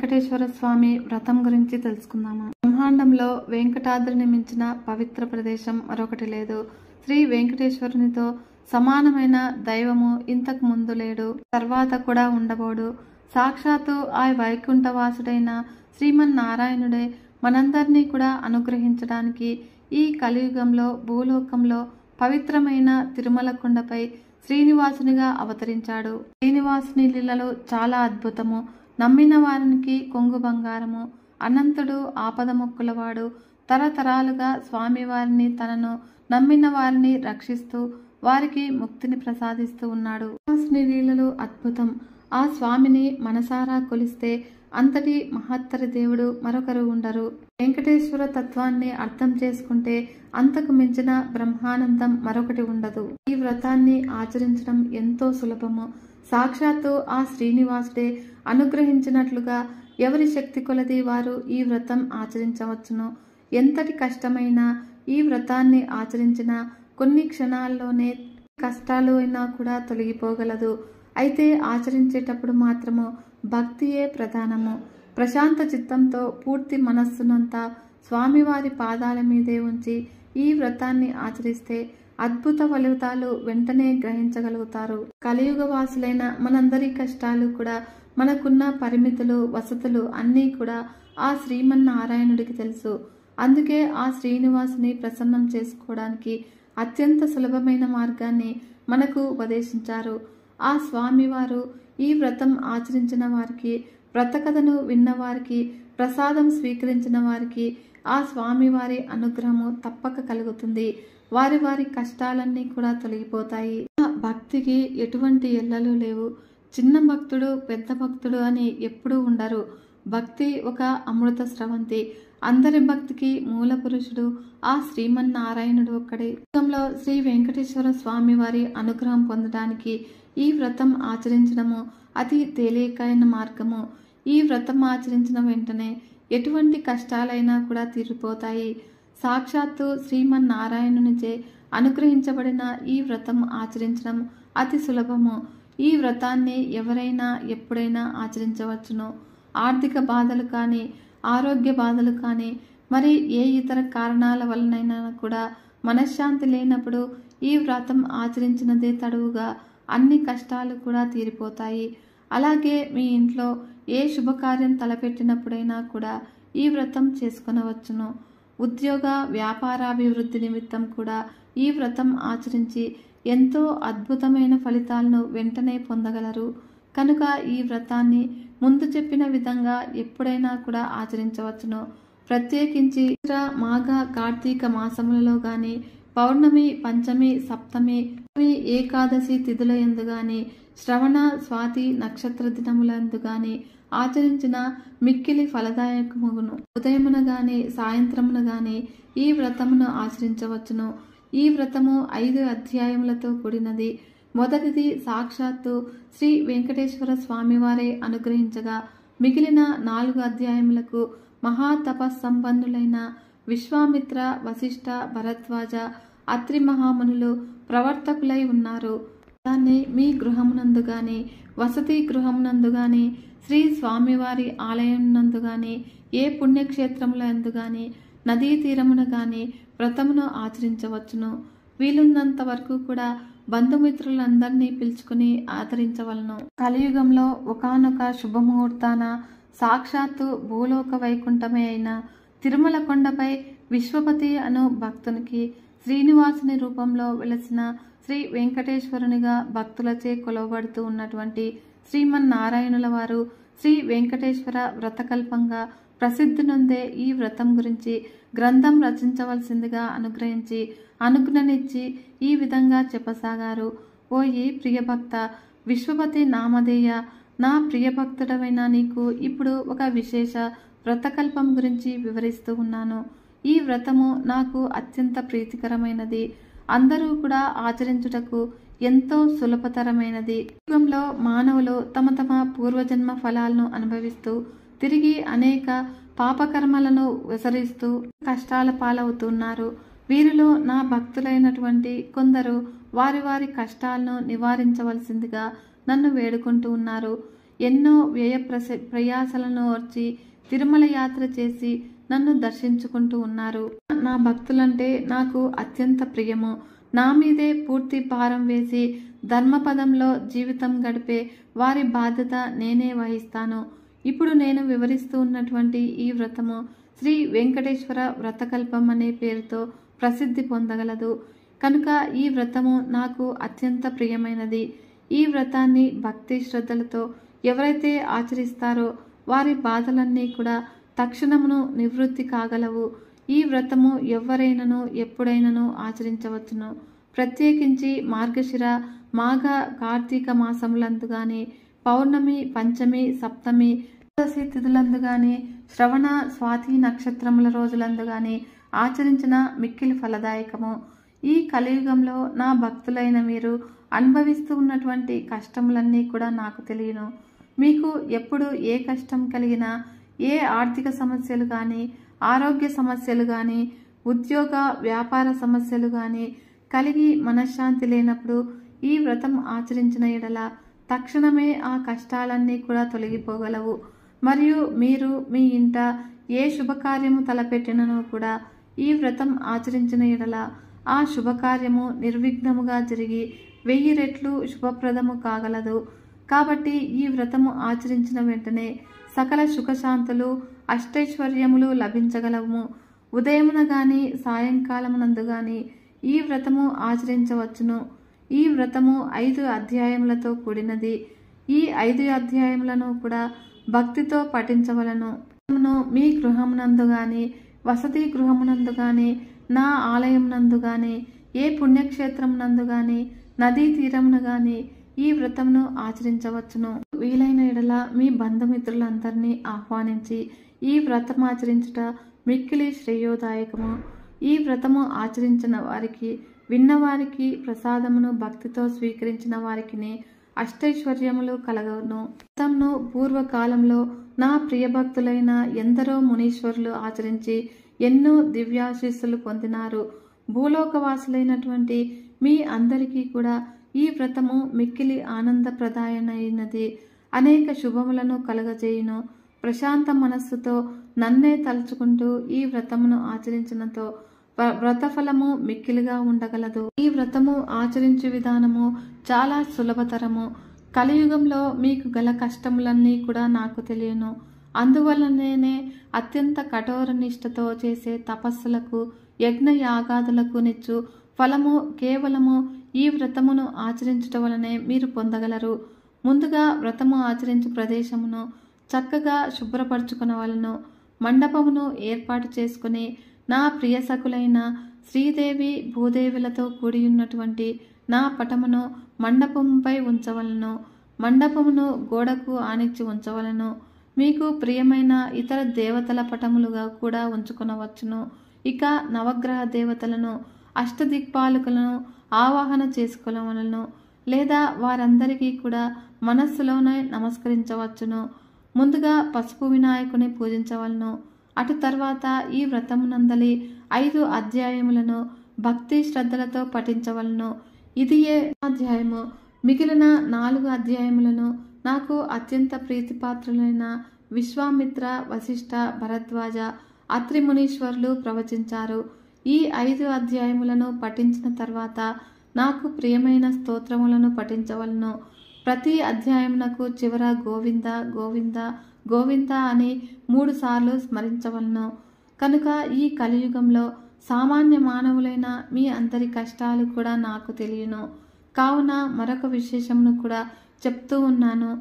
వెంకటేశ్వర స్వామి వ్రతం గురించి తెలుసుకుందాము. బ్రహ్మాండంలో వెంకటాద్రిని మించిన పవిత్ర ప్రదేశం మరొకటి లేదు. శ్రీ వెంకటేశ్వరునితో సమానమైన దైవము ఇంతకు ముందు లేడు, తర్వాత కూడా ఉండబోడు. సాక్షాత్తు ఆ వైకుంఠవాసుడైన శ్రీమన్నారాయణుడే మనందరినీ కూడా అనుగ్రహించడానికి ఈ కలియుగంలో భూలోకంలో పవిత్రమైన తిరుమల కొండపై శ్రీనివాసునిగా అవతరించాడు. శ్రీనివాసుని లీలలు చాలా అద్భుతము. నమ్మిన వారికి కొంగు బంగారము. అనంతుడు ఆపదమొక్కులవాడు. తరతరాలుగా స్వామివారిని తనను నమ్మిన వారిని రక్షిస్తూ వారికి ముక్తిని ప్రసాదిస్తూ ఉన్నాడు. శ్రీనివాసుని లీలలు అద్భుతం. ఆ స్వామిని మనసారా కొలిస్తే అంతటి మహత్తర దేవుడు మరొకరు ఉండరు. వెంకటేశ్వర తత్వాన్ని అర్థం చేసుకుంటే అంతకు మించిన బ్రహ్మానందం మరొకటి ఉండదు. ఈ వ్రతాన్ని ఆచరించడం ఎంతో సులభము. సాక్షాత్తు ఆ శ్రీనివాసుడే అనుగ్రహించినట్లుగా ఎవరి శక్తి కొలది వారు ఈ వ్రతం ఆచరించవచ్చును. ఎంతటి కష్టమైనా ఈ వ్రతాన్ని ఆచరించిన కొన్ని క్షణాల్లోనే కష్టాలు అయినా కూడా తొలగిపోగలదు. అయితే ఆచరించేటప్పుడు మాత్రము భక్తియే ప్రధానము. ప్రశాంత చిత్తంతో పూర్తి మనస్సునంతా స్వామివారి పాదాల మీదే ఉంచి ఈ వ్రతాన్ని ఆచరిస్తే అద్భుత ఫలితాలు వెంటనే గ్రహించగలుగుతారు. కలియుగ వాసులైన మనందరి కష్టాలు కూడా, మనకున్న పరిమితులు వసతులు అన్నీ కూడా ఆ శ్రీమన్నారాయణుడికి తెలుసు. అందుకే ఆ శ్రీనివాసుని ప్రసన్నం చేసుకోవడానికి అత్యంత సులభమైన మార్గాన్ని మనకు ఉపదేశించారు. ఆ స్వామివారు ఈ వ్రతం ఆచరించిన వారికి, వ్రతకథను విన్నవారికి, ప్రసాదం స్వీకరించిన వారికి ఆ స్వామివారి అనుగ్రహము తప్పక కలుగుతుంది. వారి వారి కష్టాలన్నీ కూడా తొలగిపోతాయి. ఆ భక్తికి ఎటువంటి ఎల్లలు లేవు. చిన్న భక్తుడు పెద్ద భక్తుడు అని ఎప్పుడూ ఉండరు. భక్తి ఒక అమృత స్రవంతి. అందరి భక్తికి మూల పురుషుడు ఆ శ్రీమన్నారాయణుడు ఒక్కడే. యుగంలో శ్రీ వెంకటేశ్వర స్వామి వారి అనుగ్రహం పొందడానికి ఈ వ్రతం ఆచరించడము అతి తేలికైన మార్గము. ఈ వ్రతం ఆచరించిన వెంటనే ఎటువంటి కష్టాలైనా కూడా తీరిపోతాయి. సాక్షాత్తు శ్రీమన్నారాయణునిచే అనుగ్రహించబడిన ఈ వ్రతం ఆచరించడం అతి సులభము. ఈ వ్రతాన్ని ఎవరైనా ఎప్పుడైనా ఆచరించవచ్చును. ఆర్థిక బాధలు కానీ, ఆరోగ్య బాధలు కానీ, మరి ఏ ఇతర కారణాల వలనైనా కూడా మనశ్శాంతి లేనప్పుడు ఈ వ్రతం ఆచరించినదే తడువుగా అన్ని కష్టాలు కూడా తీరిపోతాయి. అలాగే మీ ఇంట్లో ఏ శుభకార్యం తలపెట్టినప్పుడైనా కూడా ఈ వ్రతం చేసుకొనవచ్చును. ఉద్యోగ వ్యాపారాభివృద్ధి నిమిత్తం కూడా ఈ వ్రతం ఆచరించి ఎంతో అద్భుతమైన ఫలితాలను వెంటనే పొందగలరు. కనుక ఈ వ్రతాన్ని ముందు చెప్పిన విధంగా ఎప్పుడైనా కూడా ఆచరించవచ్చును. ప్రత్యేకించి మాఘ కార్తీక మాసములలో గాని, పౌర్ణమి, పంచమి, సప్తమి, ఏకాదశి తిథుల యందు గాని, శ్రవణ స్వాతి నక్షత్ర దినములందు గాని ఆచరించిన మిక్కిలి ఫలదాయకముగును. ఉదయమున గాని సాయంత్రమున గాని ఈ వ్రతమును ఆచరించవచ్చును. ఈ వ్రతము 5 అధ్యాయములతో కూడినది. మొదటిది సాక్షాత్తు శ్రీ వెంకటేశ్వర స్వామివారే అనుగ్రహించగా, మిగిలిన 4 అధ్యాయములకు మహాతపస్సంపన్నులైన విశ్వామిత్ర, వశిష్ఠ, భరద్వాజ, అత్రి మహామునులు ప్రవర్తకులై ఉన్నారు. దాన్ని మీ గృహమునందు గాని, వసతి గృహమునందు గాని, శ్రీ స్వామివారి ఆలయం నందు గాని, ఏ పుణ్యక్షేత్రములందు గాని, నదీ తీరమున గాని వ్రతమును ఆచరించవచ్చును. వీలున్నంత వరకు కూడా బంధుమిత్రులందరినీ పిలుచుకుని ఆదరించవలను. కలియుగంలో ఒకానొక శుభముహూర్తాన సాక్షాత్తు భూలోక వైకుంఠమే అయిన తిరుమల కొండపై విశ్వపతి అను భక్తునికి శ్రీనివాసుని రూపంలో వెలసిన శ్రీ వెంకటేశ్వరునిగా భక్తులచే కొలవబడుతూ ఉన్నటువంటి శ్రీమన్నారాయణుల వారు శ్రీ వెంకటేశ్వర వ్రతకల్పంగా ప్రసిద్ధి నొందే ఈ వ్రతం గురించి గ్రంథం రచించవలసిందిగా అనుగ్రహించి అనుజ్ఞనిచ్చి ఈ విధంగా చెప్పసాగారు. ఓయి ప్రియభక్త, విశ్వపతి నామధేయ, నా ప్రియభక్తుడవైన నీకు ఇప్పుడు ఒక విశేష వ్రతకల్పం గురించి వివరిస్తూ ఉన్నాను. ఈ వ్రతము నాకు అత్యంత ప్రీతికరమైనది. అందరూ కూడా ఆచరించుటకు ఎంతో సులభతరమైనది. యుగంలో మానవులు తమ తమ పూర్వజన్మ ఫలాలను అనుభవిస్తూ తిరిగి అనేక పాపకర్మలను విసరిస్తూ కష్టాల పాలవుతున్నారు. వీరిలో నా భక్తులైనటువంటి కొందరు వారి వారి కష్టాలను నివారించవలసిందిగా నన్ను వేడుకుంటూ ఉన్నారు. ఎన్నో ప్రయాసలను ఓర్చి తిరుమల యాత్ర చేసి నన్ను దర్శించుకుంటూ ఉన్నారు. నా భక్తులంటే నాకు అత్యంత ప్రియము. నా మీదే పూర్తి భారం వేసి ధర్మపదంలో జీవితం గడిపే వారి బాధ్యత నేనే వహిస్తాను. ఇప్పుడు నేను వివరిస్తూ ఉన్నటువంటి ఈ వ్రతము శ్రీ వెంకటేశ్వర వ్రతకల్పం అనే పేరుతో ప్రసిద్ధి పొందగలదు. కనుక ఈ వ్రతము నాకు అత్యంత ప్రియమైనది. ఈ వ్రతాన్ని భక్తి శ్రద్ధలతో ఎవరైతే ఆచరిస్తారో వారి బాధలన్నీ కూడా తక్షణమును నివృత్తి కాగలవు. ఈ వ్రతము ఎవరైనను ఎప్పుడైనను ఆచరించవచ్చును. ప్రత్యేకించి మార్గశిర మాఘ కార్తీక మాసములందు గాని, పౌర్ణమి పంచమి సప్తమి ద్వాదశి తిథులందు గాని, శ్రవణ స్వాతి నక్షత్రముల రోజులందు గాని ఆచరించిన మిక్కిలి ఫలదాయకము. ఈ కలియుగంలో నా భక్తులైన మీరు అనుభవిస్తూ ఉన్నటువంటి కష్టములన్నీ కూడా నాకు తెలియను. మీకు ఎప్పుడు ఏ కష్టం కలిగినా, ఏ ఆర్థిక సమస్యలు కానీ, ఆరోగ్య సమస్యలు కానీ, ఉద్యోగ వ్యాపార సమస్యలు కానీ కలిగి మనశ్శాంతి లేనప్పుడు ఈ వ్రతం ఆచరించిన ఎడల తక్షణమే ఆ కష్టాలన్నీ కూడా తొలగిపోగలవు. మరియు మీరు మీ ఇంట ఏ శుభకార్యము తలపెట్టినను కూడా ఈ వ్రతం ఆచరించిన ఎడల ఆ శుభకార్యము నిర్విఘ్నముగా జరిగి 1000 రెట్లు శుభప్రదము కాగలదు. కాబట్టి ఈ వ్రతము ఆచరించిన వెంటనే సకల సుఖశాంతులు అష్టైశ్వర్యములు లభించగలము. ఉదయమున గాని సాయంకాలమునందు గాని ఈ వ్రతము ఆచరించవచ్చును. ఈ వ్రతము 5 అధ్యాయములతో కూడినది. ఈ 5 అధ్యాయములను కూడా భక్తితో పఠించవలను. మీ గృహమునందు గాని, వసతి గృహమునందు గాని, నా ఆలయమునందు గాని, ఏ పుణ్యక్షేత్రమునందు గాని, నదీ తీరమున గాని ఈ వ్రతమును ఆచరించవచ్చును. వీలైన ఎడల మీ బంధుమిత్రులందరినీ ఆహ్వానించి ఈ వ్రతం ఆచరించుట మిక్కిలి శ్రేయోదాయకము. ఈ వ్రతము ఆచరించిన వారికి, విన్నవారికి, ప్రసాదమును భక్తితో స్వీకరించిన వారికి అష్టైశ్వర్యములు కలగవును. వ్రతంను పూర్వకాలంలో నా ప్రియభక్తులైన ఎందరో మునీశ్వరులు ఆచరించి ఎన్నో దివ్యాశీస్సులు పొందినారు. భూలోకవాసులైనటువంటి మీ అందరికీ కూడా ఈ వ్రతము మిక్కిలి ఆనందప్రదాయమైనది. అనేక శుభములను కలగజేయును. ప్రశాంత మనస్సుతో నన్నే తలుచుకుంటూ ఈ వ్రతమును ఆచరించినతో వ్రతఫలము మిక్కిలిగా ఉండగలదు. ఈ వ్రతము ఆచరించే విధానము చాలా సులభతరము. కలియుగంలో మీకు గల కష్టములన్నీ కూడా నాకు తెలియను. అందువలననే అత్యంత కఠోర నిష్ఠతో చేసే తపస్సులకు, యజ్ఞ యాగాదులకు నిచ్చు ఫలము కేవలము ఈ వ్రతమును ఆచరించటం వలనే మీరు పొందగలరు. ముందుగా వ్రతము ఆచరించు ప్రదేశమును చక్కగా శుభ్రపరచుకునవలను. మండపమును ఏర్పాటు చేసుకుని నా ప్రియసకులైన శ్రీదేవి భూదేవులతో కూడి ఉన్నటువంటి నా పటమును మండపంపై ఉంచవలను. మండపమును గోడకు ఆనించి ఉంచవలను. మీకు ప్రియమైన ఇతర దేవతల పటములుగా కూడా ఉంచుకొనవచ్చును. ఇక నవగ్రహ దేవతలను, అష్టదిక్పాలకులను ఆవాహన చేసుకోవలను. లేదా వారందరికీ కూడా మనస్సులోనే నమస్కరించవచ్చును. ముందుగా పసుపు వినాయకుని పూజించవలను. అటు తర్వాత ఈ వ్రతమునందలి 5 అధ్యాయములను భక్తి శ్రద్ధలతో పఠించవలను. ఇది ఏ అధ్యాయము. మిగిలిన 4 అధ్యాయములను నాకు అత్యంత ప్రీతిపాత్రులైన విశ్వామిత్ర, వశిష్ఠ, భరద్వాజ, అత్రి మునీశ్వరులు ప్రవచించారు. ఈ 5 అధ్యాయములను పఠించిన తర్వాత నాకు ప్రియమైన స్తోత్రములను పఠించవలను. ప్రతి అధ్యాయమునకు చివర గోవింద గోవింద గోవింద అని 3 సార్లు స్మరించవలను. కనుక ఈ కలియుగంలో సామాన్య మానవులైన మీ అందరి కష్టాలు కూడా నాకు తెలియను. కావున మరొక విశేషమును కూడా చెప్తూ ఉన్నాను.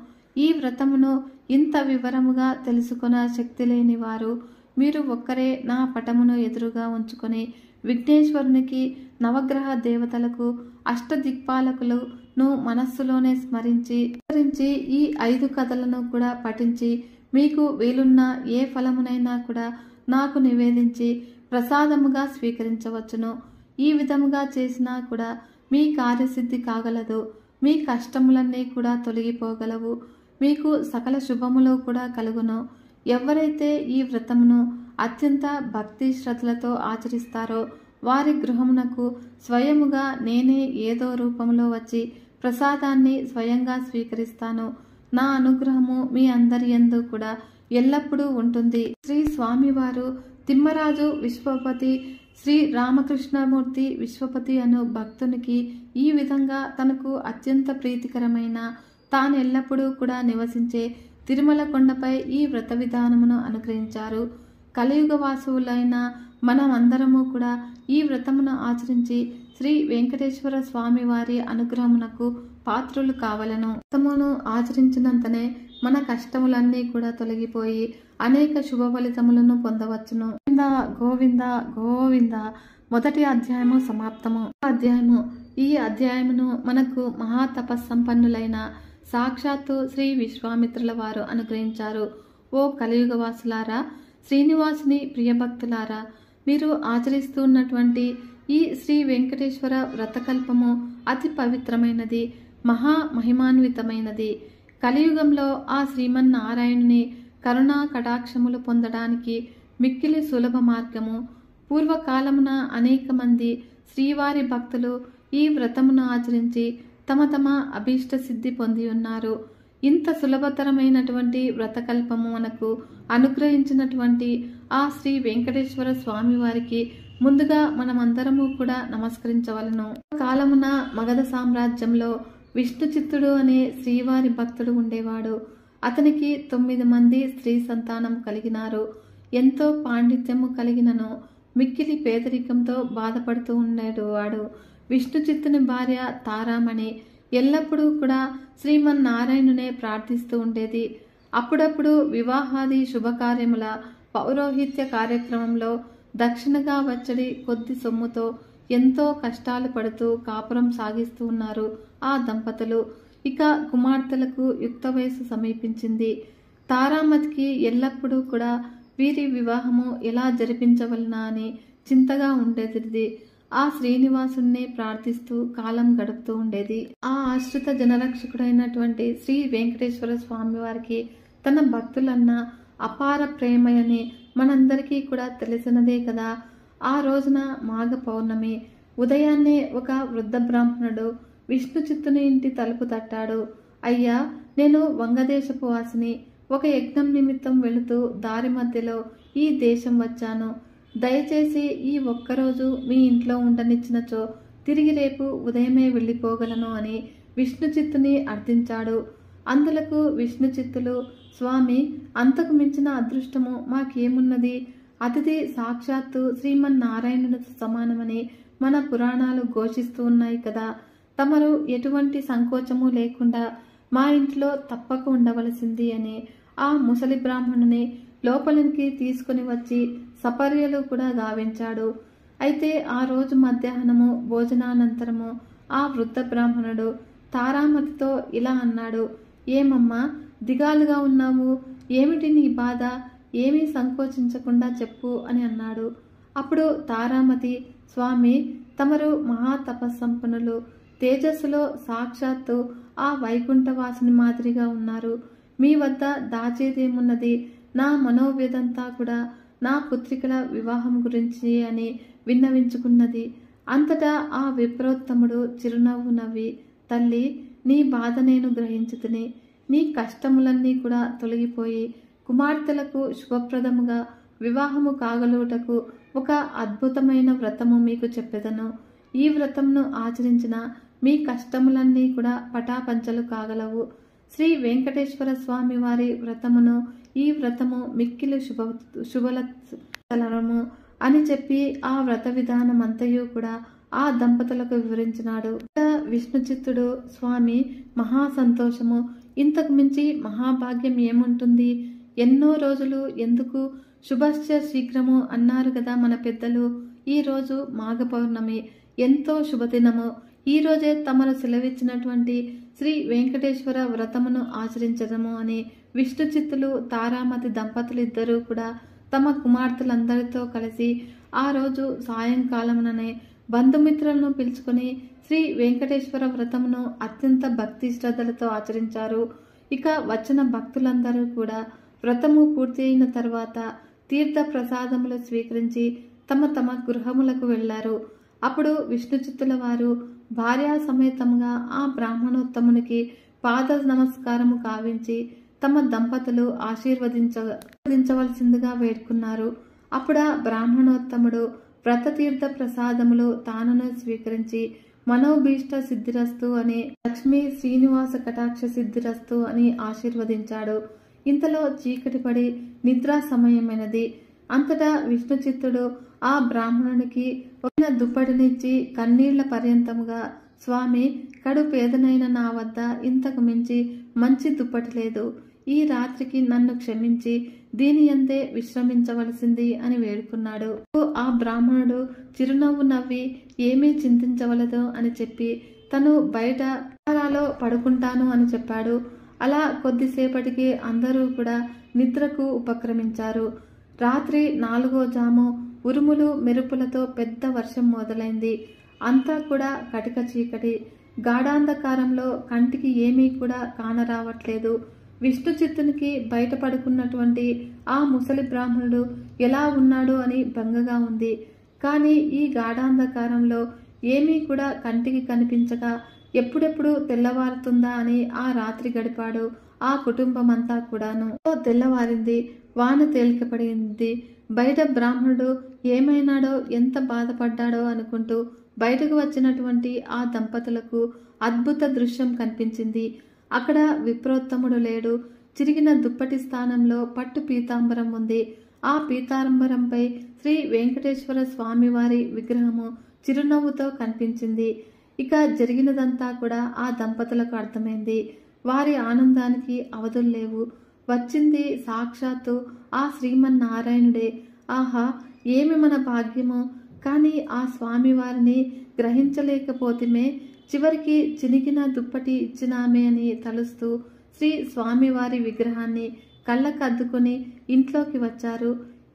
ఈ వ్రతమును ఇంత వివరముగా తెలుసుకున్న శక్తి లేని వారు మీరు ఒక్కరే నా పటమును ఎదురుగా ఉంచుకొని విఘ్నేశ్వరునికి, నవగ్రహ దేవతలకు, అష్టదిక్పాలకులను మనస్సులోనే స్మరించి ఈ 5 కథలను కూడా పఠించి మీకు వీలున్న ఏ ఫలమునైనా కూడా నాకు నివేదించి ప్రసాదముగా స్వీకరించవచ్చును. ఈ విధముగా చేసినా కూడా మీ కార్యసిద్ధి కాగలదు. మీ కష్టములన్నీ కూడా తొలగిపోగలవు. మీకు సకల శుభములు కూడా కలుగును. ఎవరైతే ఈ వ్రతమును అత్యంత భక్తి శ్రద్ధలతో ఆచరిస్తారో వారి గృహమునకు స్వయముగా నేనే ఏదో రూపంలో వచ్చి ప్రసాదాన్ని స్వయంగా స్వీకరిస్తాను. నా అనుగ్రహము మీ అందరి యందు కూడా ఎల్లప్పుడూ ఉంటుంది. శ్రీ స్వామివారు తిమ్మరాజు విశ్వపతి శ్రీ రామకృష్ణమూర్తి విశ్వపతి అను భక్తునికి ఈ విధంగా తనకు అత్యంత ప్రీతికరమైన తాను ఎల్లప్పుడూ కూడా నివసించే తిరుమల కొండపై ఈ వ్రత విధానమును అనుగ్రహించారు. కలియుగ వాసువులైన మనమందరము కూడా ఈ వ్రతమును ఆచరించి శ్రీ వెంకటేశ్వర స్వామి వారి అనుగ్రహమునకు పాత్రులు కావలను. వ్రతమును ఆచరించినంతనే మన కష్టములన్నీ కూడా తొలగిపోయి అనేక శుభ ఫలితములను పొందవచ్చును. గోవింద గోవింద గోవింద. మొదటి అధ్యాయము సమాప్తము. ఈ అధ్యాయమును మనకు మహాతపస్సంపన్నులైన సాక్షాత్తు శ్రీ విశ్వామిత్రుల వారు అనుగ్రహించారు. ఓ కలియుగ వాసులారా, శ్రీనివాసుని ప్రియభక్తులారా, మీరు ఆచరిస్తున్నటువంటి ఈ శ్రీ వెంకటేశ్వర వ్రతకల్పము అతి పవిత్రమైనది, మహిమాన్వితమైనది. కలియుగంలో ఆ శ్రీమన్నారాయణుని కరుణా కటాక్షములు పొందడానికి మిక్కిలి సులభ మార్గము. పూర్వకాలమున అనేక మంది శ్రీవారి భక్తులు ఈ వ్రతమును ఆచరించి తమ తమ అభీష్ట సిద్ధి పొంది ఉన్నారు. ఇంత సులభతరమైనటువంటి వ్రతకల్పము మనకు అనుగ్రహించినటువంటి ఆ శ్రీ వెంకటేశ్వర స్వామి వారికి ముందుగా మనమందరము కూడా నమస్కరించవలను. కాలమున మగధ సామ్రాజ్యంలో విష్ణు చిత్తుడు అనే శ్రీవారి భక్తుడు ఉండేవాడు. అతనికి 9 మంది స్త్రీ సంతానం కలిగినారు. ఎంతో పాండిత్యము కలిగినను మిక్కిలి పేదరికంతో బాధపడుతూ ఉండేవాడు. విష్ణు చిత్తుని భార్య తారామణి ఎల్లప్పుడూ కూడా శ్రీమన్నారాయణునే ప్రార్థిస్తూ ఉండేది. అప్పుడప్పుడు వివాహాది శుభకార్యముల పౌరోహిత్య కార్యక్రమంలో దక్షిణగా వచ్చడి కొద్ది సొమ్ముతో ఎంతో కష్టాలు పడుతూ కాపురం సాగిస్తూ ఉన్నారు ఆ దంపతులు. ఇక కుమార్తెలకు యుక్త వయసు సమీపించింది. తారామతికి ఎల్లప్పుడూ కూడా వీరి వివాహము ఎలా జరిపించవలనా అని చింతగా ఉండేది. ఆ శ్రీనివాసుని ప్రార్థిస్తూ కాలం గడుపుతూ ఉండేది. ఆ ఆశ్రిత జనరక్షకుడైనటువంటి శ్రీ వెంకటేశ్వర స్వామి వారికి తన భక్తులన్న అపార ప్రేమయని మనందరికీ కూడా తెలిసినదే కదా. ఆ రోజున మాఘ పౌర్ణమి ఉదయాన్నే ఒక వృద్ధ బ్రాహ్మణుడు విష్ణు చిత్తుని ఇంటి తలుపు తట్టాడు. అయ్యా, నేను వంగదేశపు వాసిని. ఒక యజ్ఞం నిమిత్తం వెళుతూ దారి మధ్యలో ఈ దేశం వచ్చాను. దయచేసి ఈ ఒక్కరోజు మీ ఇంట్లో ఉండనిచ్చినచో తిరిగి రేపు ఉదయమే వెళ్ళిపోగలను అని విష్ణు చిత్తుని అర్థించాడు. అందులకు విష్ణు చిత్తులు, స్వామి, అంతకు మించిన అదృష్టము మాకేమున్నది? అతిథి సాక్షాత్తు శ్రీమన్నారాయణుడు సమానమని మన పురాణాలు ఘోషిస్తూ ఉన్నాయి కదా. తమరు ఎటువంటి సంకోచము లేకుండా మా ఇంట్లో తప్పక ఉండవలసింది అని ఆ ముసలి బ్రాహ్మణుని లోపలికి తీసుకుని వచ్చి సపర్యలు కూడా గావించాడు. అయితే ఆ రోజు మధ్యాహ్నము భోజనానంతరము ఆ వృద్ధ బ్రాహ్మణుడు తారామతితో ఇలా అన్నాడు. ఏమమ్మా, దిగాలుగా ఉన్నావు? ఏమిటి నీ బాధ? ఏమీ సంకోచించకుండా చెప్పు అని అన్నాడు. అప్పుడు తారామతి, స్వామి, తమరు మహాతపస్సంపన్నులు, తేజస్సులో సాక్షాత్తు ఆ వైకుంఠవాసుని మాదిరిగా ఉన్నారు. మీ వద్ద దాచేదేమున్నది? నా మనోవ్యదంతా కూడా నా పుత్రికల వివాహం గురించి అని విన్నవించుకున్నది. అంతటా ఆ విప్రోత్తముడు చిరునవ్వు నవ్వి, తల్లి, నీ బాధ నేను గ్రహించుతుని. నీ కష్టములన్నీ కూడా తొలగిపోయి కుమార్తెలకు శుభప్రదముగా వివాహము కాగలుగుటకు ఒక అద్భుతమైన వ్రతము మీకు చెప్పెదను. ఈ వ్రతమును ఆచరించిన మీ కష్టములన్నీ కూడా పటాపంచలు కాగలవు. శ్రీ వెంకటేశ్వర స్వామి వారి వ్రతమును, ఈ వ్రతము మిక్కిలి శుభలము అని చెప్పి ఆ వ్రత విధానం అంతయు కూడా ఆ దంపతులకు వివరించినాడు. విష్ణు చిత్తుడు, స్వామి, మహా సంతోషము, ఇంతకు మించి మహాభాగ్యం ఏముంటుంది? ఎన్నో రోజులు ఎందుకు, శుభశ్చ శీఘ్రము అన్నారు కదా మన పెద్దలు. ఈ రోజు మాఘ పౌర్ణమి, ఎంతో శుభదినము. ఈ రోజే తమరు సెలవిచ్చినటువంటి శ్రీ వెంకటేశ్వర వ్రతమును ఆచరించడము అని విష్ణు చిత్తులు తారామతి దంపతులు ఇద్దరూ కూడా తమ కుమార్తెలందరితో కలిసి ఆ రోజు సాయంకాలముననే బంధుమిత్రులను పిలుచుకొని శ్రీ వెంకటేశ్వర వ్రతమును అత్యంత భక్తి శ్రద్ధలతో ఆచరించారు. ఇక వచ్చిన భక్తులందరూ కూడా వ్రతము పూర్తి అయిన తర్వాత తీర్థ ప్రసాదములు స్వీకరించి తమ తమ గృహములకు వెళ్లారు. అప్పుడు విష్ణు చిత్తుల వారు భార్యా సమేతంగా ఆ బ్రాహ్మణోత్తమునికి పాద నమస్కారము కావించి తమ దంపతులు ఆశీర్వదించవలసిందిగా వేడుకున్నారు. అప్పుడా బ్రాహ్మణోత్తముడు వ్రతతీర్థ ప్రసాదములు తానును స్వీకరించి మనోభీష్ట సిద్ధిరస్తు అని, లక్ష్మీ శ్రీనివాస కటాక్ష సిద్ధిరస్తు అని ఆశీర్వదించాడు. ఇంతలో చీకటి పడి నిద్రా సమయమైనది. అంతటా విష్ణుచిత్తుడు ఆ బ్రాహ్మణునికి ఒక దుప్పటినిచ్చి కన్నీళ్ల పర్యంతముగా, స్వామి, కడు పేదనైన నా వద్ద ఇంతకు మించి మంచి దుప్పటి లేదు. ఈ రాత్రికి నన్ను క్షమించి దీని అంతే విశ్రమించవలసింది అని వేడుకున్నాడు. ఆ బ్రాహ్మణుడు చిరునవ్వు నవ్వి ఏమీ చింతించవలదు అని చెప్పి తను బయట పడుకుంటాను అని చెప్పాడు. అలా కొద్దిసేపటికి అందరూ కూడా నిద్రకు ఉపక్రమించారు. రాత్రి 4వ జాము ఉరుములు మెరుపులతో పెద్ద వర్షం మొదలైంది. అంతా కూడా కటిక చీకటి. గాఢాంధకారంలో కంటికి ఏమీ కూడా కానరావట్లేదు. విష్ణుచిత్తునికి బయట పడుకున్నటువంటి ఆ ముసలి బ్రాహ్మణుడు ఎలా ఉన్నాడు అని బెంగగా ఉంది. కానీ ఈ గాఢాంధకారంలో ఏమీ కూడా కంటికి కనిపించక ఎప్పుడెప్పుడు తెల్లవారుతుందా అని ఆ రాత్రి గడిపాడు ఆ కుటుంబమంతా కూడాను. తెల్లవారింది. వాన తేలికపడింది. బయట బ్రాహ్మణుడు ఏమైనాడో, ఎంత బాధపడ్డాడో అనుకుంటూ బయటకు వచ్చినటువంటి ఆ దంపతులకు అద్భుత దృశ్యం కనిపించింది. అక్కడ విప్రోత్తముడు లేడు. చిరిగిన దుప్పటి స్థానంలో పట్టు పీతాంబరం ఉంది. ఆ పీతాంబరంపై శ్రీ వెంకటేశ్వర స్వామివారి విగ్రహము చిరునవ్వుతో కనిపించింది. ఇక జరిగినదంతా కూడా ఆ దంపతులకు అర్థమైంది. వారి ఆనందానికి అవధులు లేవు. వచ్చింది సాక్షాత్తు ఆ శ్రీమన్నారాయణుడే. ఆహా, ఏమి మన భాగ్యము! కానీ ఆ స్వామివారిని గ్రహించలేకపోతేమే. చివరికి చినిగిన దుప్పటి ఇచ్చినామే అని తలుస్తూ శ్రీ స్వామివారి విగ్రహాన్ని కళ్ళకద్దుకొని ఇంట్లోకి వచ్చారు.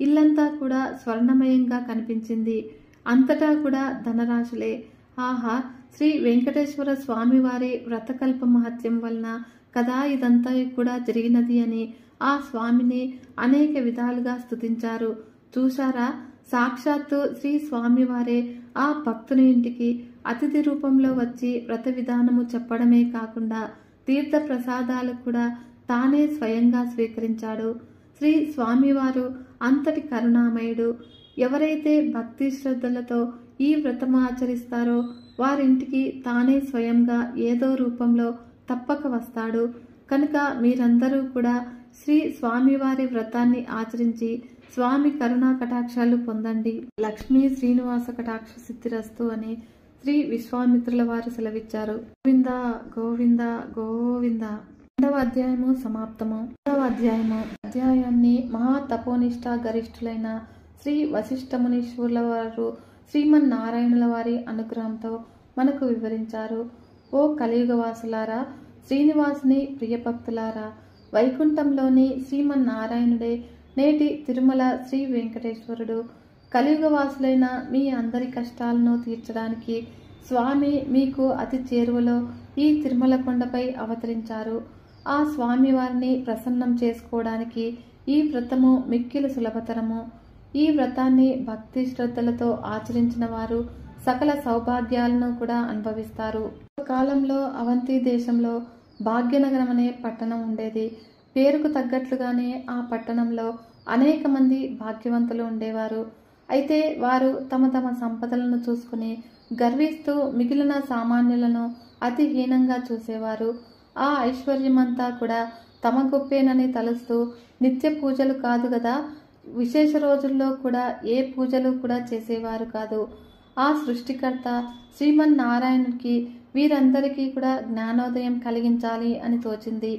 ఇల్లంతా కూడా స్వర్ణమయంగా కనిపించింది. అంతటా కూడా ధనరాశులే. ఆహా, శ్రీ వెంకటేశ్వర స్వామివారి వ్రతకల్ప మహత్యం వలన కదా ఇదంతా కూడా జరిగినది అని ఆ స్వామిని అనేక విధాలుగా స్తుతించారు. చూశారా, సాక్షాత్తు శ్రీ స్వామివారే ఆ భక్తుని ఇంటికి అతిథి రూపంలో వచ్చి వ్రత విధానము చెప్పడమే కాకుండా తీర్థ ప్రసాదాలు కూడా తానే స్వయంగా స్వీకరించాడు. శ్రీ స్వామివారు అంతటి కరుణామయుడు. ఎవరైతే భక్తి శ్రద్ధలతో ఈ వ్రతము ఆచరిస్తారో వారింటికి తానే స్వయంగా ఏదో రూపంలో తప్పక వస్తాడు. కనుక మీరందరూ కూడా శ్రీ స్వామివారి వ్రతాన్ని ఆచరించి స్వామి కరుణా కటాక్షాలు పొందండి. లక్ష్మీ శ్రీనివాస కటాక్ష సిద్ధిరస్తు అని శ్రీ విశ్వామిత్రుల వారు సెలవిచ్చారు. గోవింద గోవింద గోవింద. 2వ అధ్యాయము సమాప్తము. 3వ అధ్యాయాన్ని మహా తపోనిష్ట గరిష్ఠులైన శ్రీ వశిష్ఠ మునీశ్వరుల వారు శ్రీమన్నారాయణుల వారి అనుగ్రహంతో మనకు వివరించారు. ఓ కలియుగవాసులారా, శ్రీనివాసుని ప్రియభక్తులారా, వైకుంఠంలోని శ్రీమన్నారాయణుడే నేటి తిరుమల శ్రీ వెంకటేశ్వరుడు. కలియుగవాసులైన మీ అందరి కష్టాలను తీర్చడానికి స్వామి మీకు అతి చేరువలో ఈ తిరుమల కొండపై అవతరించారు. ఆ స్వామి వారిని ప్రసన్నం చేసుకోవడానికి ఈ వ్రతము మిక్కిలి సులభతరము. ఈ వ్రతాన్ని భక్తి శ్రద్ధలతో ఆచరించిన వారు సకల సౌభాగ్యాలను కూడా అనుభవిస్తారు. కాలంలో అవంతి దేశంలో భాగ్యనగరం అనే పట్టణం ఉండేది. పేరుకు తగ్గట్లుగానే ఆ పట్టణంలో అనేక మంది భాగ్యవంతులు ఉండేవారు. అయితే వారు తమ తమ సంపదలను చూసుకుని గర్విస్తూ మిగిలిన సామాన్యులను అతి హీనంగా చూసేవారు. ఆ ఐశ్వర్యమంతా కూడా తమ గొప్పేనని తలుస్తూ నిత్య పూజలు కాదు కదా, విశేష రోజుల్లో కూడా ఏ పూజలు కూడా చేసేవారు కాదు. ఆ సృష్టికర్త శ్రీమన్నారాయణునికి వీరందరికీ కూడా జ్ఞానోదయం కలిగించాలి అని తోచింది.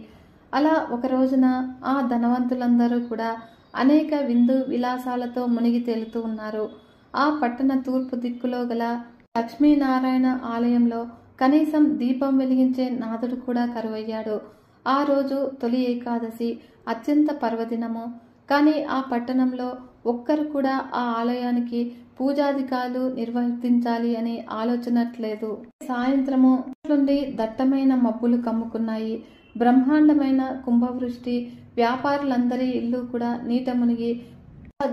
అలా ఒక రోజున ఆ ధనవంతులందరూ కూడా అనేక విందు విలాసాలతో మునిగి తేలుతూ ఉన్నారు. ఆ పట్టణ తూర్పు దిక్కులో గల లక్ష్మీనారాయణ ఆలయంలో కనీసం దీపం వెలిగించే నాథుడు కూడా కరువయ్యాడు. ఆ రోజు తొలి ఏకాదశి, అత్యంత పర్వదినము. కానీ ఆ పట్టణంలో ఒక్కరు కూడా ఆ ఆలయానికి పూజాధికాలు నిర్వర్తించాలి అని ఆలోచనట్లేదు. సాయంత్రము నుండి దట్టమైన మబ్బులు కమ్ముకున్నాయి. బ్రహ్మాండమైన కుంభవృష్టి. వ్యాపారులందరి ఇల్లు కూడా నీట మునిగి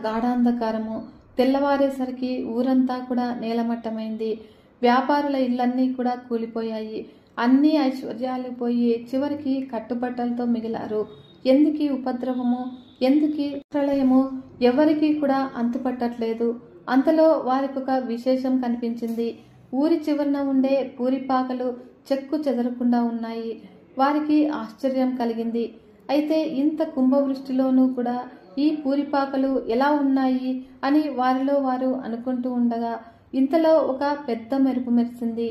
గాఢాంధకారము. తెల్లవారేసరికి ఊరంతా కూడా నేలమట్టమైంది. వ్యాపారుల ఇళ్లన్నీ కూడా కూలిపోయాయి. అన్ని ఐశ్వర్యాలు పోయి చివరికి కట్టుబట్టలతో మిగిలారు. ఎందుకీ ఉపద్రవము, ఎందుకీ ప్రళయము ఎవరికీ కూడా అంతుపట్టట్లేదు. అంతలో వారికి ఒక విశేషం కనిపించింది. ఊరి చివరన ఉండే పూరిపాకలు చెక్కు చెదరకుండా ఉన్నాయి. వారికి ఆశ్చర్యం కలిగింది. అయితే ఇంత కుంభవృష్టిలోనూ కూడా ఈ పూరిపాకలు ఎలా ఉన్నాయి అని వారిలో వారు అనుకుంటూ ఉండగా ఇంతలో ఒక పెద్ద మెరుపు మెరిసింది.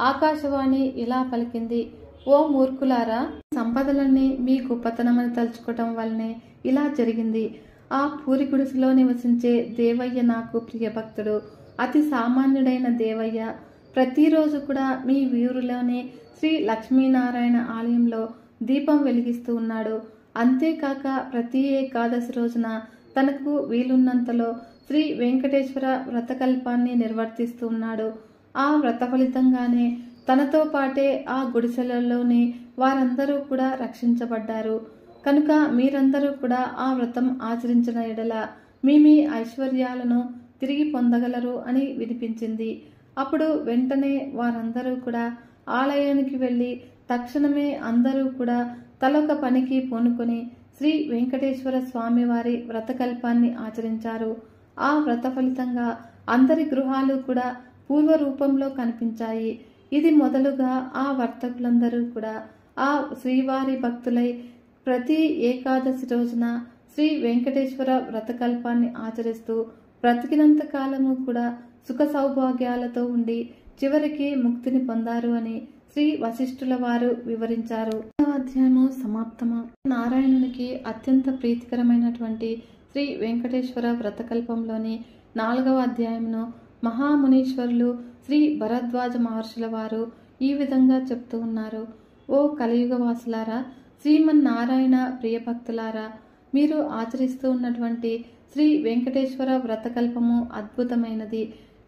ఆకాశవాణి ఇలా పలికింది, ఓ మూర్ఖులారా, సంపదలన్నీ మీ గొప్పతనమని తలుచుకోవటం వల్లనే ఇలా జరిగింది. ఆ పూరి గుడిసెలో నివసించే దేవయ్య నాకు ప్రియభక్తుడు. అతి సామాన్యుడైన దేవయ్య ప్రతిరోజు కూడా మీ వీరులోనే శ్రీ లక్ష్మీనారాయణ ఆలయంలో దీపం వెలిగిస్తూ ఉన్నాడు. అంతేకాక ప్రతి ఏకాదశి రోజున తనకు వీలున్నంతలో శ్రీ వెంకటేశ్వర వ్రతకల్పాన్ని నిర్వర్తిస్తూ ఉన్నాడు. ఆ వ్రత ఫలితంగానే తనతో పాటే ఆ గుడిసెలలోని వారందరూ కూడా రక్షించబడ్డారు. కనుక మీరందరూ కూడా ఆ వ్రతం ఆచరించిన ఎడల మీ ఐశ్వర్యాలను తిరిగి పొందగలరు అని వినిపించింది. అప్పుడు వెంటనే వారందరూ కూడా ఆలయానికి వెళ్ళి తక్షణమే అందరూ కూడా తలొక పనికి పూనుకొని శ్రీ వెంకటేశ్వర స్వామి వారి వ్రతకల్పాన్ని ఆచరించారు. ఆ వ్రత ఫలితంగా అందరి గృహాలు కూడా పూర్వ రూపంలో కనిపించాయి. ఇది మొదలుగా ఆ వర్తకులందరూ కూడా ఆ శ్రీవారి భక్తులై ప్రతి ఏకాదశి రోజున శ్రీ వెంకటేశ్వర వ్రతకల్పాన్ని ఆచరిస్తూ బ్రతికినంత కాలము కూడా సుఖ సౌభాగ్యాలతో ఉండి చివరికి ముక్తిని పొందారు అని శ్రీ వశిష్ఠుల వారు వివరించారు. అధ్యాయము సమాప్తము. నారాయణునికి అత్యంత ప్రీతికరమైనటువంటి శ్రీ వెంకటేశ్వర వ్రతకల్పంలోని 4వ అధ్యాయమును మహామునీశ్వరులు శ్రీ భరద్వాజ మహర్షుల వారు ఈ విధంగా చెప్తూ ఉన్నారు. ఓ కలియుగ వాసులారా, శ్రీమన్నారాయణ ప్రియభక్తులారా, మీరు ఆచరిస్తూ ఉన్నటువంటి శ్రీ వెంకటేశ్వర వ్రతకల్పము అద్భుతమైనది.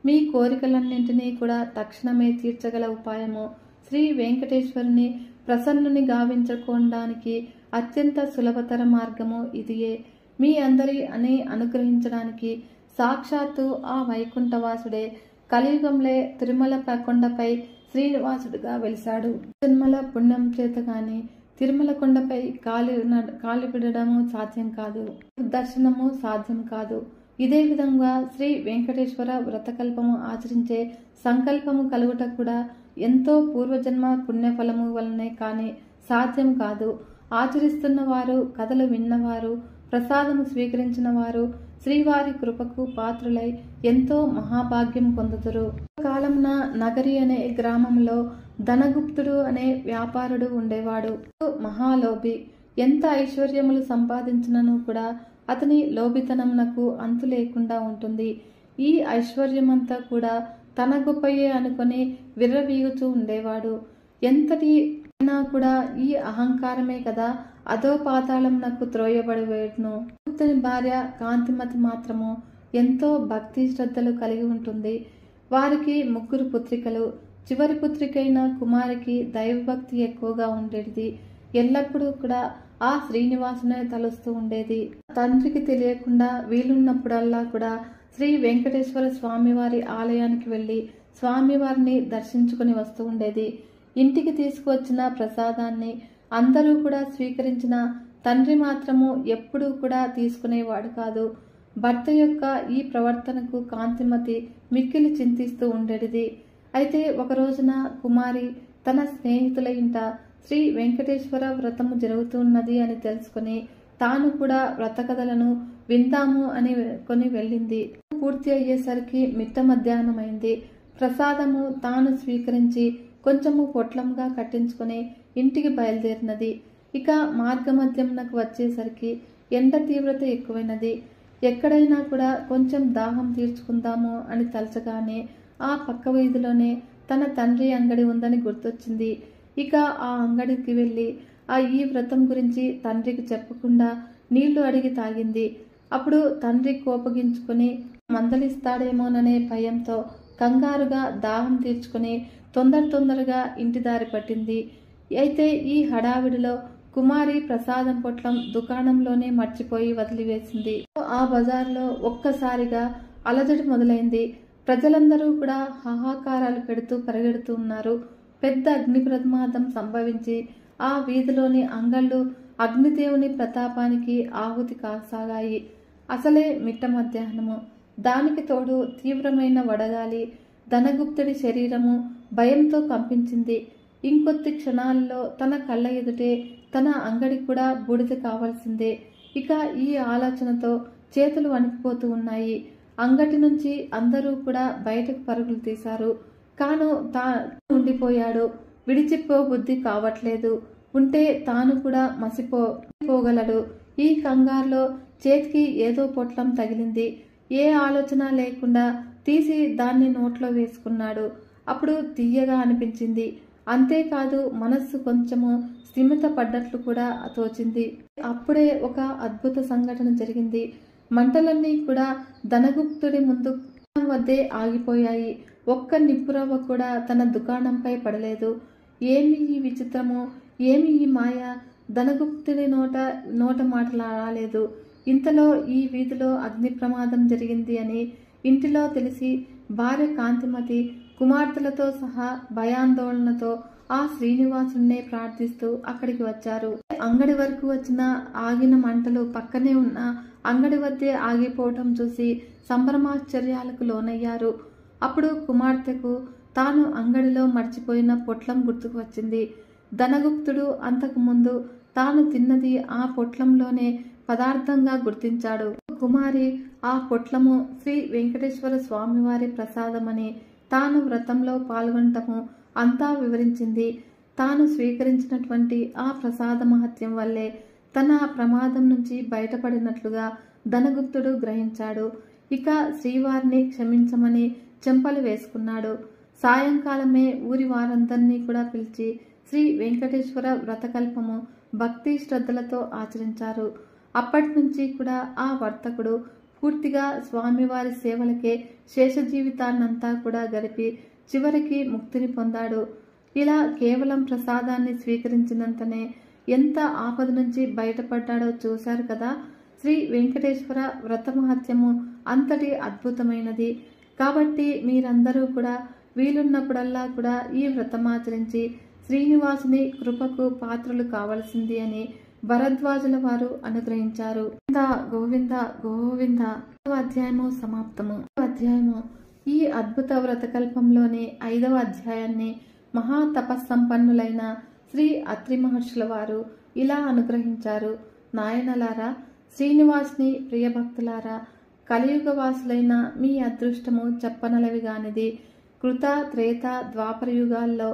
మీ కోరికలన్నింటినీ కూడా తక్షణమే తీర్చగల ఉపాయము. శ్రీ వెంకటేశ్వరుని ప్రసన్నుని గావించుకోవడానికి అత్యంత సులభతర మార్గము ఇదియే. మీ అందరి అని అనుగ్రహించడానికి సాక్షాత్తు ఆ వైకుంఠవాసుడే కలియుగంలో తిరుమల కొండపై శ్రీనివాసుడిగా వెలిశాడు. తిరుమల పుణ్యం చేత గాని తిరుమల కొండపై కాలి విడడము సాధ్యం కాదు, దర్శనము సాధ్యం కాదు. ఇదే విధంగా శ్రీ వెంకటేశ్వర వ్రతకల్పము ఆచరించే సంకల్పము కలుగుట కూడా ఎంతో పూర్వజన్మ పుణ్యఫలము వలనే కాని సాధ్యం కాదు. ఆచరిస్తున్న వారు, కథలు విన్నవారు, ప్రసాదము స్వీకరించిన వారు శ్రీవారి కృపకు పాత్రులై ఎంతో మహాభాగ్యం పొందుతురు. కాలమున నగరి అనే గ్రామంలో ధనగుప్తుడు అనే వ్యాపారుడు ఉండేవాడు. మహాలోభి. ఎంత ఐశ్వర్యములు సంపాదించినను కూడా అతని లోభితనమునకు అంతు లేకుండా ఉంటుంది. ఈ ఐశ్వర్యమంతా కూడా తన గొప్పయే అనుకుని విర్రవీగుతూ ఉండేవాడు. ఎంతటి కూడా ఈ అహంకారమే కదా అదో పాతాళమునకు త్రోయబడివేడును. గుప్తుని భార్య కాంతిమతి మాత్రము ఎంతో భక్తి శ్రద్ధలు కలిగి ఉంటుంది. వారికి 3 పుత్రికలు. చివరి పుత్రికైన కుమారికి దైవభక్తి ఎక్కువగా ఉండేది. ఎల్లప్పుడూ కూడా ఆ శ్రీనివాసునే తలుస్తూ ఉండేది. తండ్రికి తెలియకుండా వీలున్నప్పుడల్లా కూడా శ్రీ వెంకటేశ్వర స్వామివారి ఆలయానికి వెళ్లి స్వామివారిని దర్శించుకుని వస్తూ ఉండేది. ఇంటికి తీసుకువచ్చిన ప్రసాదాన్ని అందరూ కూడా స్వీకరించిన తండ్రి మాత్రము ఎప్పుడూ కూడా తీసుకునేవాడు కాదు. భర్త యొక్క ఈ ప్రవర్తనకు కాంతిమతి మిక్కిలి చింతిస్తూ ఉండేది. అయితే ఒక రోజున కుమారి తన స్నేహితుల ఇంట శ్రీ వెంకటేశ్వర వ్రతము జరుగుతున్నది అని తెలుసుకుని తాను కూడా వ్రత కథలను విందాము అని కొని వెళ్ళింది. పూర్తి అయ్యేసరికి మిట్ట మధ్యాహ్నమైంది. ప్రసాదము తాను స్వీకరించి కొంచెము పొట్లంగా కట్టించుకుని ఇంటికి బయలుదేరినది. ఇక మార్గమధ్యమునకు వచ్చేసరికి ఎండ తీవ్రత ఎక్కువైనది. ఎక్కడైనా కూడా కొంచెం దాహం తీర్చుకుందాము అని తలచగానే ఆ పక్క వీధిలోనే తన తండ్రి అంగడి ఉందని గుర్తొచ్చింది. ఇక ఆ అంగడికి వెళ్ళి ఈ వ్రతం గురించి తండ్రికి చెప్పకుండా నీళ్లు అడిగి తాగింది. అప్పుడు తండ్రి కోపగించుకుని మందలిస్తాడేమోననే భయంతో కంగారుగా దాహం తీర్చుకుని తొందరగా ఇంటి దారి పట్టింది. అయితే ఈ హడావిడిలో కుమారి ప్రసాదం పొట్లం దుకాణంలోనే మర్చిపోయి వదిలివేసింది. ఆ బజార్లో ఒక్కసారిగా అలజడి మొదలైంది. ప్రజలందరూ కూడా హాహాకారాలు పెడుతూ పరిగెడుతూ ఉన్నారు. పెద్ద అగ్ని ప్రమాదం సంభవించి ఆ వీధిలోని అంగళ్ళు అగ్నిదేవుని ప్రతాపానికి ఆహుతి కాసాగాయి. అసలే మిట్ట మధ్యాహ్నము. దానికి తోడు తీవ్రమైన వడగాలి. ధనగుప్తుడి శరీరము భయంతో కంపించింది. ఇంకొద్ది క్షణాలలో తన కళ్ళ ఎదుటే తన అంగడి కూడా బూడిద కావాల్సిందే. ఇక ఈ ఆలోచనతో చేతులు వణికిపోతూ ఉన్నాయి. అంగటి నుంచి అందరూ కూడా బయటకు పరుగులు తీశారు. కాను ఉండిపోయాడు. విడిచిపో బుద్ధి కావట్లేదు. ఉంటే తాను కూడా మసిపోగలడు. ఈ కంగారులో చేతికి ఏదో పొట్లం తగిలింది. ఏ ఆలోచన లేకుండా తీసి దాన్ని నోట్లో వేసుకున్నాడు. అప్పుడు తీయగా అనిపించింది. అంతేకాదు మనస్సు కొంచెము స్థిమిత పడ్డట్లు కూడా తోచింది. అప్పుడే ఒక అద్భుత సంఘటన జరిగింది. మంటలన్నీ కూడా ధనగుప్తుడి ముందు వద్దే ఆగిపోయాయి. ఒక్క నిప్పురవ్వ కూడా తన దుకాణంపై పడలేదు. ఏమి ఈ విచిత్రమో, ఏమి ఈ మాయ? ధనగుప్తుడి నోట మాటలాడలేదు. ఇంతలో ఈ వీధిలో అగ్ని ప్రమాదం జరిగింది అని ఇంటిలో తెలిసి భార్య కాంతిమతి కుమార్తెలతో సహా భయాందోళనతో ఆ శ్రీనివాసున్నే ప్రార్థిస్తూ అక్కడికి వచ్చారు. అంగడి వరకు వచ్చిన ఆగిన మంటలు పక్కనే ఉన్న అంగడి వద్దే ఆగిపోవటం చూసి సంభ్రమాశ్చర్యాలకు లోనయ్యారు. అప్పుడు కుమార్తెకు తాను అంగడిలో మర్చిపోయిన పొట్లం గుర్తుకు వచ్చింది. ధనగుప్తుడు అంతకు ముందు తాను తిన్నది ఆ పొట్లంలోనే పదార్థంగా గుర్తించాడు. కుమారి ఆ పొట్లము శ్రీ వెంకటేశ్వర స్వామివారి ప్రసాదమని, తాను వ్రతంలో పాల్గొనటము అంతా వివరించింది. తాను స్వీకరించినటువంటి ఆ ప్రసాద మహత్యం వల్లే తన ప్రమాదం నుంచి బయటపడినట్లుగా ధనగుప్తుడు గ్రహించాడు. ఇక శ్రీవారిని క్షమించమని చెంపలు వేసుకున్నాడు. సాయంకాలమే ఊరి వారందరినీ కూడా పిలిచి శ్రీ వెంకటేశ్వర వ్రతకల్పము భక్తి శ్రద్ధలతో ఆచరించారు. అప్పటి నుంచి కూడా ఆ వర్తకుడు పూర్తిగా స్వామివారి సేవలకే శేష జీవితాన్నంతా కూడా గడిపి చివరికి ముక్తిని పొందాడు. ఇలా కేవలం ప్రసాదాన్ని స్వీకరించినంతనే ఎంత ఆపద నుంచి బయటపడ్డాడో చూశారు కదా. శ్రీ వెంకటేశ్వర వ్రత మహత్యము అంతటి అద్భుతమైనది. కాబట్టి మీరందరూ కూడా వీలున్నప్పుడల్లా కూడా ఈ వ్రతమాచరించి శ్రీనివాసుని కృపకు పాత్రలు కావలసింది అని భరద్వాజుల వారు అనుగ్రహించారు. గోవింద గోవింద. అధ్యాయము సమాప్తము. అధ్యాయము ఈ అద్భుత వ్రతకల్పంలోని 5వ అధ్యాయాన్ని మహా తపస్సంపన్నులైన శ్రీ అత్రి మహర్షుల వారు ఇలా అనుగ్రహించారు. నాయనలారా, శ్రీనివాసుని ప్రియభక్తులారా, కలియుగవాసులైన మీ అదృష్టము చెప్పనలవిగానిది. కృత త్రేత ద్వాపర యుగాల్లో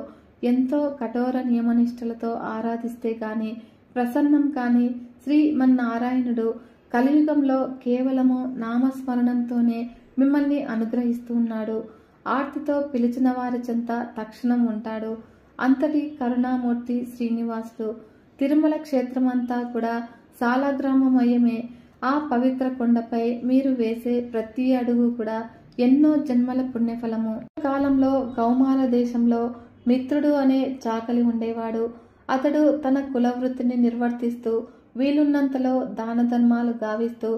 ఎంతో కఠోర నియమనిష్టలతో ఆరాధిస్తే గాని ప్రసన్నం కాని శ్రీమన్నారాయణుడు కలియుగంలో కేవలము నామస్మరణంతోనే మిమ్మల్ని అనుగ్రహిస్తూ ఉన్నాడు. ఆర్తితో పిలిచిన వారి చెంత తక్షణం ఉంటాడు. అంతటి కరుణామూర్తి శ్రీనివాసుడు. తిరుమల క్షేత్రమంతా కూడా సాలగ్రామమయమే. ఆ పవిత్ర కొండపై మీరు వేసే ప్రతి అడుగు కూడా ఎన్నో జన్మల పుణ్యఫలము. కాలంలో గౌమార దేశంలో మిత్రుడు అనే చాకలి ఉండేవాడు. అతడు తన కులవృత్తిని నిర్వర్తిస్తూ వీలున్నంతలో దాన ధర్మాలు గావిస్తూ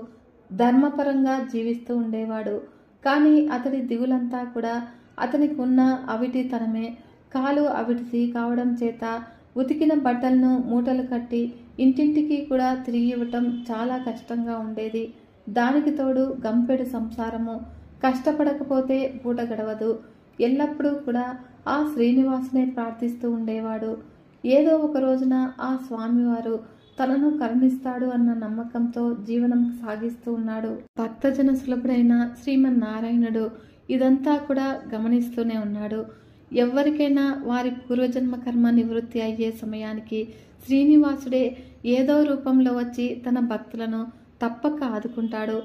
ధర్మపరంగా జీవిస్తూ ఉండేవాడు. కానీ అతడి దిగులంతా కూడా అతనికి ఉన్న అవిటితనమే. కాలు అవిటిది కావడం చేత ఉతికిన బట్టలను మూటలు కట్టి ఇంటింటికి కూడా తిరిగి ఇవ్వటం చాలా కష్టంగా ఉండేది. దానికి తోడు గంపెడు సంసారము. కష్టపడకపోతే పూట గడవదు. ఎల్లప్పుడూ కూడా ఆ శ్రీనివాసునే ప్రార్థిస్తూ ఉండేవాడు. ఏదో ఒక రోజున ఆ స్వామివారు తనను కరుణిస్తాడు అన్న నమ్మకంతో జీవనం సాగిస్తూ ఉన్నాడు. భక్తజన సులభుడైన శ్రీమన్నారాయణుడు ఇదంతా కూడా గమనిస్తూనే ఉన్నాడు. ఎవరికైనా వారి పూర్వజన్మ కర్మ నివృత్తి అయ్యే సమయానికి శ్రీనివాసుడే ఏదో రూపంలో వచ్చి తన భక్తులను తప్పక ఆదుకుంటాడు.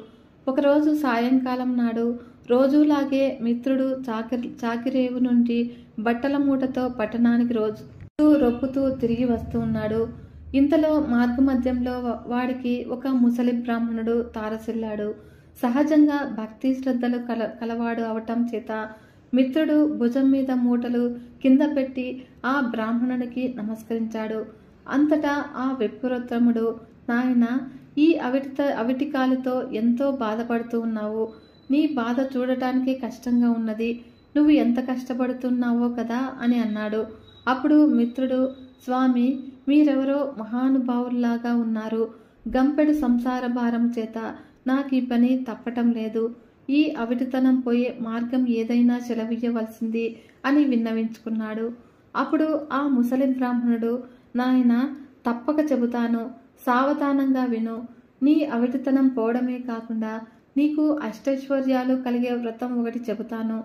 ఒకరోజు సాయంకాలం నాడు రోజులాగే మిత్రుడు చాకిరేవు నుండి బట్టల మూటతో పట్టణానికి రోజు రొప్పుతూ తిరిగి వస్తూ ఉన్నాడు. ఇంతలో మార్గమధ్యంలో వాడికి ఒక ముసలి బ్రాహ్మణుడు తారసిల్లాడు. సహజంగా భక్తి శ్రద్ధలు కలవాడు అవటం చేత మిత్రుడు భుజం మీద మూటలు కింద పెట్టి ఆ బ్రాహ్మణునికి నమస్కరించాడు. అంతటా ఆ విప్రోత్తముడు, నాయనా, ఈ అవిటికాలితో ఎంతో బాధపడుతూ ఉన్నావు. నీ బాధ చూడటానికే కష్టంగా ఉన్నది. నువ్వు ఎంత కష్టపడుతున్నావో కదా అని అన్నాడు. అప్పుడు మిత్రుడు, స్వామి, మీరెవరో మహానుభావుల్లాగా ఉన్నారు. గంపెడు సంసార భారం చేత నాకు ఈ పని తప్పటం లేదు. ఈ అవిటితనం పోయే మార్గం ఏదైనా సెలవియ్యవలసింది అని విన్నవించుకున్నాడు. అప్పుడు ఆ ముసలి బ్రాహ్మణుడు, నాయనా, తప్పక చెబుతాను, సావధానంగా విను. నీ అవిటితనం పోవడమే కాకుండా నీకు అష్టైశ్వర్యాలు కలిగే వ్రతం ఒకటి చెబుతాను.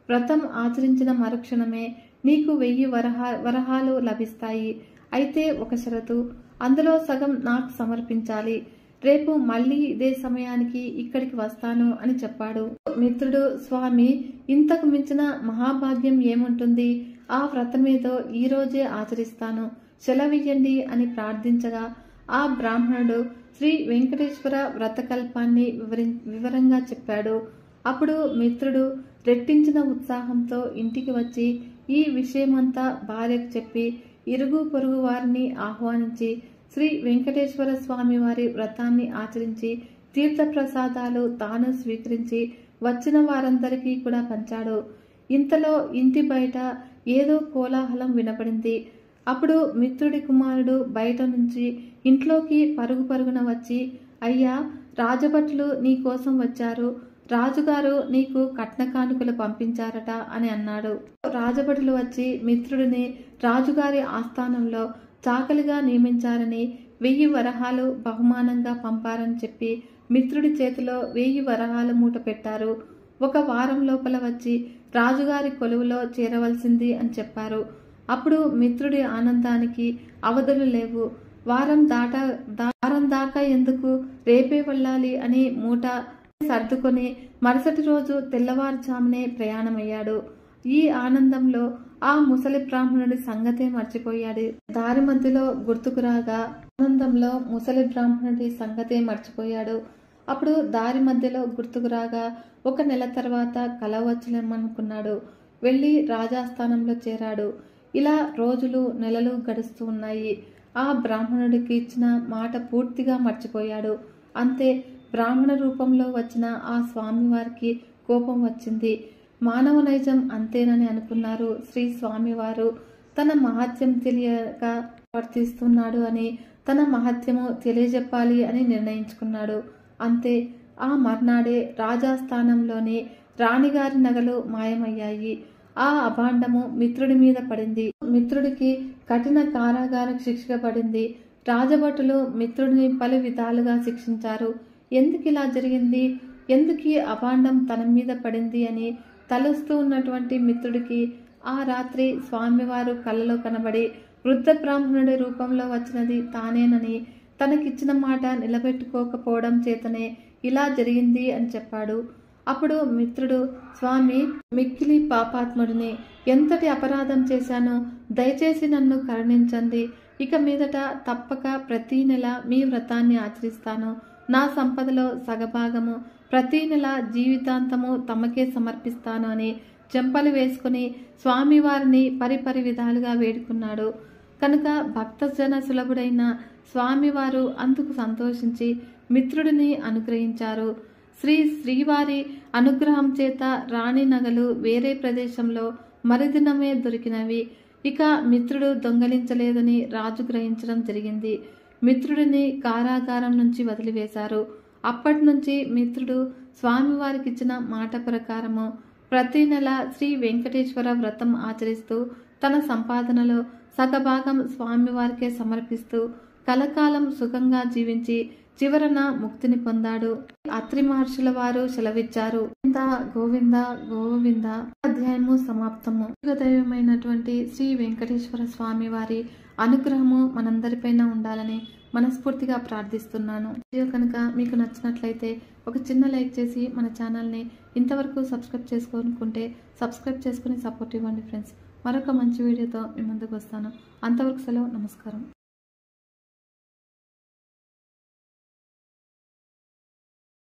వ్రతం ఆచరించిన మరుక్షణమే నీకు 1000 వరహాలు లభిస్తాయి. అయితే ఒక షరతు, అందులో సగం నాకు సమర్పించాలి. రేపు మళ్ళీ ఇదే సమయానికి ఇక్కడికి వస్తాను అని చెప్పాడు. మిత్రుడు, స్వామి, ఇంతకు మించిన మహాభాగ్యం ఏముంటుంది? ఆ వ్రతమేదో ఈ రోజే ఆచరిస్తాను, సెలవియ్యండి అని ప్రార్థించగా ఆ బ్రాహ్మణుడు శ్రీ వెంకటేశ్వర వ్రతకల్పాన్ని వివరంగా చెప్పాడు. అప్పుడు మిత్రుడు రెట్టించిన ఉత్సాహంతో ఇంటికి వచ్చి ఈ విషయమంతా భార్యకు చెప్పి ఇరుగు పొరుగు వారిని ఆహ్వానించి శ్రీ వెంకటేశ్వర స్వామి వారి వ్రతాన్ని ఆచరించి తీర్థప్రసాదాలు తాను స్వీకరించి వచ్చిన వారందరికీ కూడా పంచాడు. ఇంతలో ఇంటి బయట ఏదో కోలాహలం వినపడింది. అప్పుడు మిత్రుడి కుమారుడు బయట నుంచి ఇంట్లోకి పరుగు పరుగున వచ్చి, అయ్యా, రాజభటులు నీ కోసం వచ్చారు. రాజుగారు నీకు కట్న కానుకలు పంపించారట అని అన్నాడు. రాజభటులు వచ్చి మిత్రుడిని రాజుగారి ఆస్థానంలో చాకలిగా నియమించారని 1000 వరహాలు బహుమానంగా పంపారని చెప్పి మిత్రుడి చేతిలో 1000 వరహాల మూట పెట్టారు. 1 వారం లోపల వచ్చి రాజుగారి కొలువులో చేరవలసింది అని చెప్పారు. అప్పుడు మిత్రుడి ఆనందానికి అవధులు లేవు. వారం దాకా ఎందుకు, రేపే వెళ్ళాలి అని మూట సర్దుకొని మరుసటి రోజు తెల్లవారుజామునే ప్రయాణమయ్యాడు. ఈ ఆనందంలో ఆ ముసలి బ్రాహ్మణుడి సంగతే మర్చిపోయాడు. దారి మధ్యలో గుర్తుకు రాగా ఆనందంలో ముసలి బ్రాహ్మణుడి సంగతే మర్చిపోయాడు. అప్పుడు దారి మధ్యలో గుర్తుకు రాగా 1 నెల తర్వాత కలవచ్చులేమనుకున్నాడు. వెళ్ళి రాజాస్థానంలో చేరాడు. ఇలా రోజులు నెలలు గడుస్తూ ఉన్నాయి. ఆ బ్రాహ్మణుడికి ఇచ్చిన మాట పూర్తిగా మర్చిపోయాడు. అంతే, బ్రాహ్మణ రూపంలో వచ్చిన ఆ స్వామివారికి కోపం వచ్చింది. మానవ నైజం అంతేనని అనుకున్నారు శ్రీ స్వామివారు. తన మహత్యం తెలియక ప్రవర్తిస్తున్నాడు అని, తన మహత్యము తెలియజెప్పాలి అని నిర్ణయించుకున్నాడు. అంతే, ఆ మర్నాడే రాజాస్థానంలోని రాణిగారి నగలు మాయమయ్యాయి. ఆ అభాండము మిత్రుడి మీద పడింది. మిత్రుడికి కఠిన కారాగార శిక్ష పడింది. రాజభటులు మిత్రుడిని పలు విధాలుగా శిక్షించారు. ఎందుకిలా జరిగింది, ఎందుకీ అభాండం తన మీద పడింది అని తలుస్తూ ఉన్నటువంటి మిత్రుడికి ఆ రాత్రి స్వామివారు కలలో కనబడి వృద్ధ బ్రాహ్మణుడి రూపంలో వచ్చినది తానేనని, తనకిచ్చిన మాట నిలబెట్టుకోకపోవడం చేతనే ఇలా జరిగింది అని చెప్పాడు. అప్పుడు మిత్రుడు, స్వామి, మిక్కిలి పాపాత్ముడిని, ఎంతటి అపరాధం చేశానో, దయచేసి నన్ను కరుణించండి. ఇక మీదట తప్పక ప్రతి నెల మీ వ్రతాన్ని ఆచరిస్తాను. నా సంపదలో సగభాగము ప్రతి నెల జీవితాంతము తమకే సమర్పిస్తాను అని చెంపలు వేసుకుని స్వామివారిని పరిపరి విధాలుగా వేడుకున్నాడు. కనుక భక్తజన సులభుడైన స్వామివారు అందుకు సంతోషించి మిత్రుడిని అనుగ్రహించారు. శ్రీవారి అనుగ్రహం చేత రాణి నగలు వేరే ప్రదేశంలో మరుదినమే దొరికినవి. ఇక మిత్రుడు దొంగలించలేదని రాజు గ్రహించడం జరిగింది. మిత్రుడిని కారాగారం నుంచి వదిలివేశారు. అప్పటి నుంచి మిత్రుడు స్వామివారికిచ్చిన మాట ప్రకారము ప్రతి నెల శ్రీ వెంకటేశ్వర వ్రతం ఆచరిస్తూ తన సంపాదనలో సగభాగం స్వామివారికే సమర్పిస్తూ కలకాలం సుఖంగా జీవించి చివరన ముక్తిని పొందాడు. అత్రి మహర్షుల వారు సెలవిచ్చారు. గోవింద గోవింద. అధ్యాయము సమాప్తము. దైవమైనటువంటి శ్రీ వెంకటేశ్వర స్వామి వారి అనుగ్రహము మనందరిపైన ఉండాలని మనస్ఫూర్తిగా ప్రార్థిస్తున్నాను. వీడియో కనుక మీకు నచ్చినట్లయితే ఒక చిన్న లైక్ చేసి మన ఛానల్ని ఇంతవరకు సబ్స్క్రైబ్ చేసుకోనుకుంటే సబ్స్క్రైబ్ చేసుకుని సపోర్ట్ ఇవ్వండి ఫ్రెండ్స్. మరొక మంచి వీడియోతో మీ ముందుకు వస్తాను. అంతవరకు సెలవు. నమస్కారం.